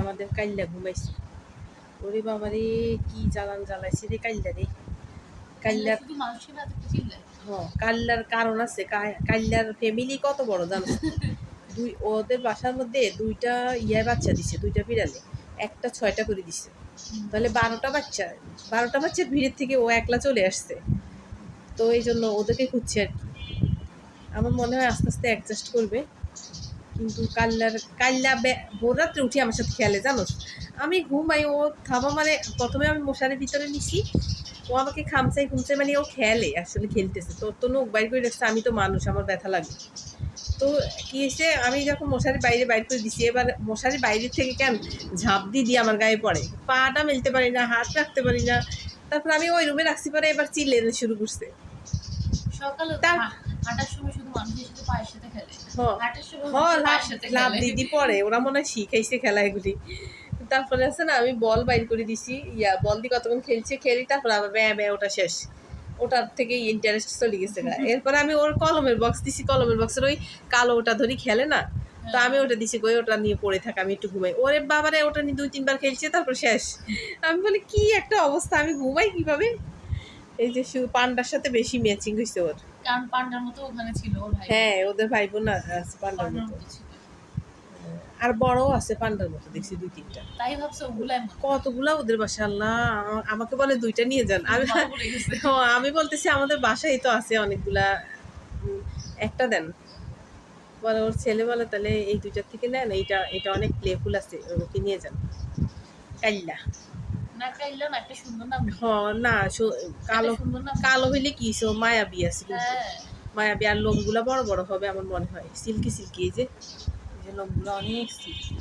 আমাদের কাইল্লা ঘুমাইছে। ওরে বাবারে কি জ্বালান জ্বালাইছে রে কাইল্লা রে। কাইল্লার কাইল্লার কারণ আছে। কাইল্লার ফ্যামিলি কত বড় জানো? ওদের বাসার মধ্যে 2টা বাচ্চা দিছে, 2টা বিড়ালে, একটা 6টা করে দিছে। তাহলে 12টা বাচ্চা, 12টা বাচ্চার ভিড়ের থেকে ও একলা চলে আসছে। তো এই জন্য ওদেরকে খুঁজছে আর কি। আমার মনে হয় আস্তে আস্তে অ্যাডজাস্ট করবে। কিন্তু কাল্লা ভোর রাত্রে উঠি আমার সাথে খেলে জানো। আমি ঘুমাই, ও থামা মানে প্রথমে আমি মশারির ভিতরে নিছি, ও আমাকে খামচাই খুমচাই মানে ও খেলে, আসলে খেলতেছে। তোর তো নখ বাইর করে রাখছে, আমি তো মানুষ, আমার ব্যথা লাগে। তো কি হয়েছে, আমি যখন মশারি বাইরে বাইর করে দিছি, এবার মশারি বাইরের থেকে কেন ঝাঁপ দিয়ে আমার গায়ে পড়ে, পাটা মেলতে পারি না, হাত রাখতে পারি না। তারপর আমি ওই রুমে রাখছি, পরে এবার চিল্লে শুরু করছে। লাভ দিদি পরে ওরা মনে হয় শিখাইছে খেলা এগুলি। তারপরে আছে না, আমি বল বাইর করে দিছি, বল দিয়ে কতক্ষণ খেলছে, খেলি, তারপর আবার ব্যা ওটা শেষ, ওটার থেকে ইন্টারেস্ট চলে গেছে না। এরপরে আমি ওর কলমের বক্স দিছি, কলমের বক্সের ওই কালো ওটা ধরি খেলে না, তো আমি ওটা দিছি, কই ওটা নিয়ে পড়ে থাকা, আমি একটু ঘুমাই। ওরে বাবারে ওটা নিয়ে 2-3 বার খেলছে, তারপর শেষ। আমি বলি কি একটা অবস্থা, আমি ঘুমাই কিভাবে? এই যে পান্ডার সাথে বেশি ম্যাচিং হয়েছে ওর, কারণ পান্ডার মতো ওখানে ছিল ওর ভাই। হ্যাঁ, ওদের ভাই বোন আছে পান্ডার মতো, আর বড়ও আছে পান্ডার মতো, দেখছি 2-3টা। তাই ভাবছো ওগুলা কতগুলা ওদের বাসা। আল্লাহ, আমাকে বলে 2টা নিয়ে যান। আমি বলতেছি আমাদের বাসায় তো আছে অনেকগুলা, একটা দেন। বলে ওর ছেলে বলে তাহলে এই 2টার থেকে নেন, এটা অনেক প্লেফুল আছে, ওকে নিয়ে যান। কাইল্লা না, কাইল্লা না, একটা সুন্দর নাম। না, কালো হইলে কি মায়াবী আছে, মায়াবী। আর লোমগুলা বড় বড় হবে আমার মনে হয়, সিল্কি সিল্কি। এই যে লোমগুলো অনেক সিল্কি।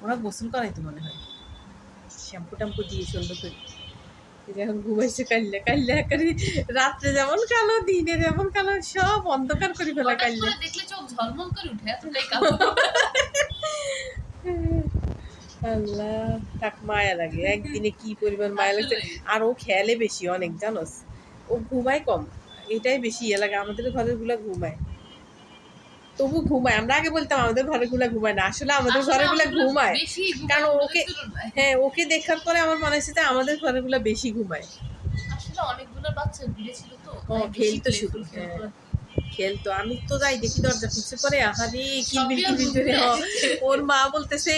ওরা গোসল করাই তো মনে হয়, শ্যাম্পু ট্যাম্পু দিয়ে সুন্দর করে। এখন ঘুমাইছে কাল্লা, কাল্লা করে রাত্রে যেমন কালো, দিনে যেমন কালো, সব অন্ধকার করে ফেলা। কাল্লা দেখলে চোখ ঝলমল করে উঠে, এতটাই কালো। আল্লাহ, থাক, মায়া লাগে, একদিনে কি পরিমাণ মায়া লাগছে। আর ও খেলে বেশি অনেক জানোস, ও ঘুমায় কম, এটাই বেশি লাগে। আমাদের ঘরের গুলা ঘুমায়, তবু ঘুমায়। আমরা আগে বলতাম আমাদের ঘরের গুলা ঘুমায় না, আসলে আমাদের ঘরের গুলা ঘুমায়, কারণ ওকে, হ্যাঁ, ওকে দেখার পরে আমার মনে হচ্ছে যে আমাদের ঘরের গুলা বেশি ঘুমায়। আসলে অনেকগুলো বাচ্চা ভিড়ে ছিল তো, খেলতো শুধু, খেলতো। আমি তো যাই দেখি দরজা খুঁজছে, পরে আহারে কিলবিল কিলবিল করে। ওর মা বলতেছে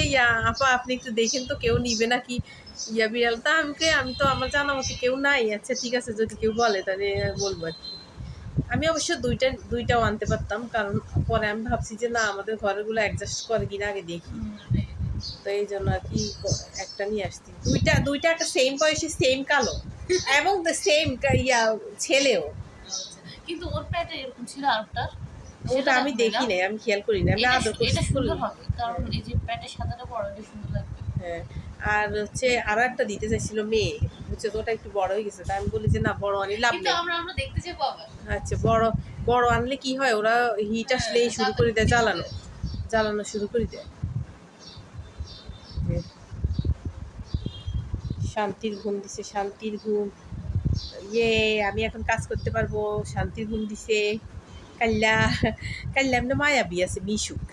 আপা আপনি একটু দেখেন তো কেউ নিবে নাকি বিড়ালটা। আমি তো আমার জানা মতো কেউ নাই। আচ্ছা ঠিক আছে, যদি কেউ বলে তাহলে বলবো আর কি। আমি অবশ্য দুইটাও আনতে পারতাম, কারণ পরে আমি ভাবছি যে না, আমাদের ঘরগুলো অ্যাডজাস্ট করে কিনা আগে দেখি, তো এই জন্য আর কি একটা নিয়ে আসছি। দুইটা একটা সেম বয়সী, সেম কালো, এবং সেম ছেলেও। কিন্তু ওর পেটে এরকম ছিল, আরেকটার ওটা আমি দেখি নাই, আমি খেয়াল করি না, আমি আদর করছি। কারণ এই যে পেটের সাদাটা বড়, সুন্দর লাগবে। হ্যাঁ, আর হচ্ছে আরো একটা দিতে চাইছিল মেয়ে, হচ্ছে ওটা একটু বড় হয়ে গেছে, তাই আমি বলি যে না, বড় আনলে লাভ নেই। আমরা দেখতে যাবো আবার। আচ্ছা, বড় আনলে কি হয়, ওরা হিট আসলেই শুরু করে দেয়, জ্বালানো শুরু করে দেয়। শান্তির ঘুম দিছে, শান্তির ঘুম। আমি এখন কাজ করতে পারবো, শান্তির ঘুম দিছে। কাল্লা এমনি মায়াবী আছে, মিশুক।